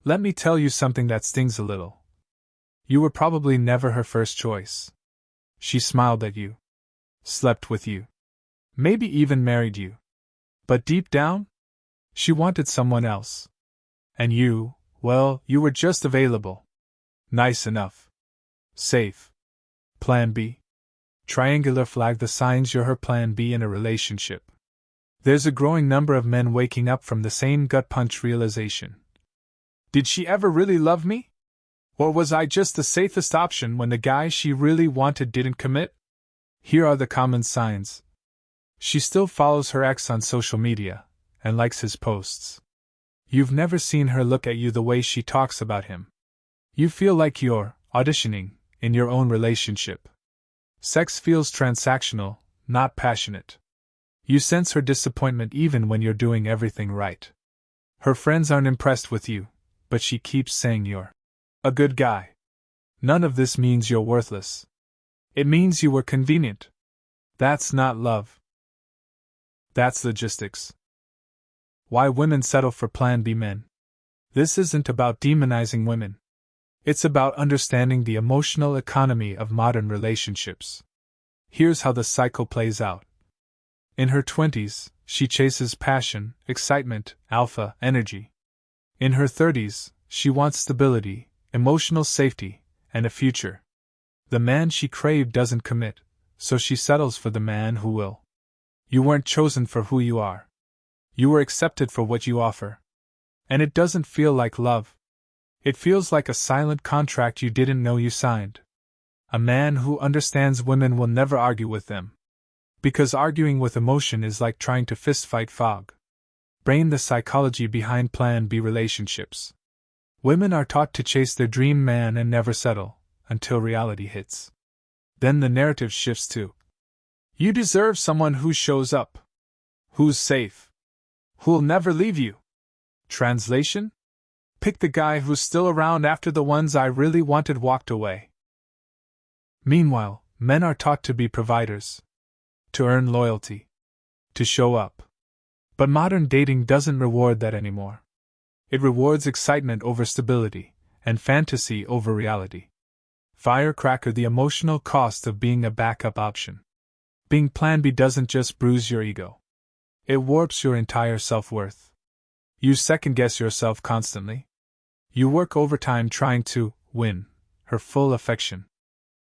Let me tell you something that stings a little. You were probably never her first choice. She smiled at you, slept with you, maybe even married you. But deep down, she wanted someone else. And you, well, you were just available. Nice enough. Safe. Plan B. Triangular flag the signs you're her plan B in a relationship. There's a growing number of men waking up from the same gut punch realization. Did she ever really love me? Or was I just the safest option when the guy she really wanted didn't commit? Here are the common signs. She still follows her ex on social media and likes his posts. You've never seen her look at you the way she talks about him. You feel like you're auditioning in your own relationship. Sex feels transactional, not passionate. You sense her disappointment even when you're doing everything right. Her friends aren't impressed with you, but she keeps saying you're a good guy. None of this means you're worthless. It means you were convenient. That's not love. That's logistics. Why women settle for Plan B men. This isn't about demonizing women. It's about understanding the emotional economy of modern relationships. Here's how the cycle plays out. In her 20s, she chases passion, excitement, alpha, energy. In her 30s, she wants stability, emotional safety, and a future. The man she craved doesn't commit, so she settles for the man who will. You weren't chosen for who you are. You were accepted for what you offer. And it doesn't feel like love. It feels like a silent contract you didn't know you signed. A man who understands women will never argue with them. Because arguing with emotion is like trying to fistfight fog. Brain the psychology behind Plan B relationships. Women are taught to chase their dream man and never settle, until reality hits. Then the narrative shifts to, you deserve someone who shows up. Who's safe. Who'll never leave you. Translation? Pick the guy who's still around after the ones I really wanted walked away. Meanwhile, men are taught to be providers. To earn loyalty. To show up. But modern dating doesn't reward that anymore. It rewards excitement over stability, and fantasy over reality. Firecracker, the emotional cost of being a backup option. Being Plan B doesn't just bruise your ego. It warps your entire self-worth. You second-guess yourself constantly. You work overtime trying to win her full affection.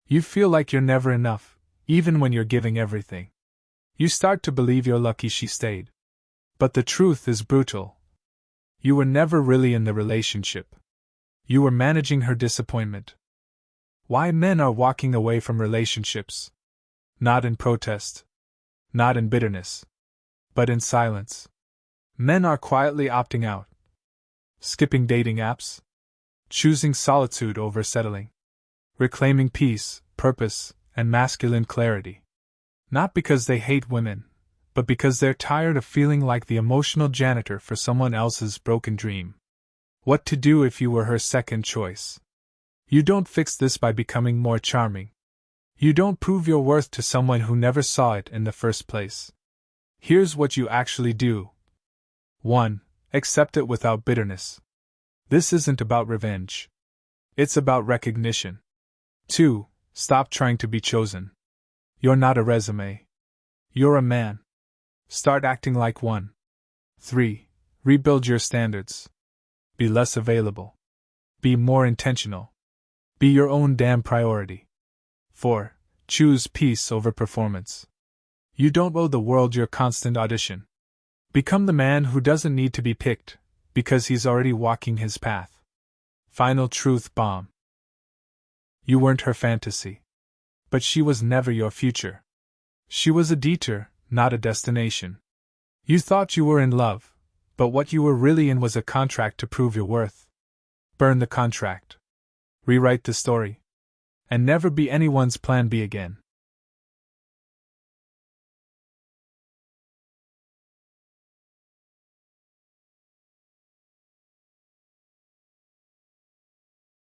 You feel like you're never enough, even when you're giving everything. You start to believe you're lucky she stayed. But the truth is brutal. You were never really in the relationship. You were managing her disappointment. Why men are walking away from relationships? Not in protest. Not in bitterness. But in silence. Men are quietly opting out. Skipping dating apps. Choosing solitude over settling. Reclaiming peace, purpose, and masculine clarity. Not because they hate women, but because they're tired of feeling like the emotional janitor for someone else's broken dream. What to do if you were her second choice? You don't fix this by becoming more charming. You don't prove your worth to someone who never saw it in the first place. Here's what you actually do. 1. Accept it without bitterness. This isn't about revenge. It's about recognition. 2. Stop trying to be chosen. You're not a resume. You're a man. Start acting like one. 3. Rebuild your standards. Be less available. Be more intentional. Be your own damn priority. 4. Choose peace over performance. You don't owe the world your constant audition. Become the man who doesn't need to be picked, because he's already walking his path. Final truth bomb. You weren't her fantasy. But she was never your future. She was a detour, not a destination. You thought you were in love, but what you were really in was a contract to prove your worth. Burn the contract. Rewrite the story. And never be anyone's Plan B again.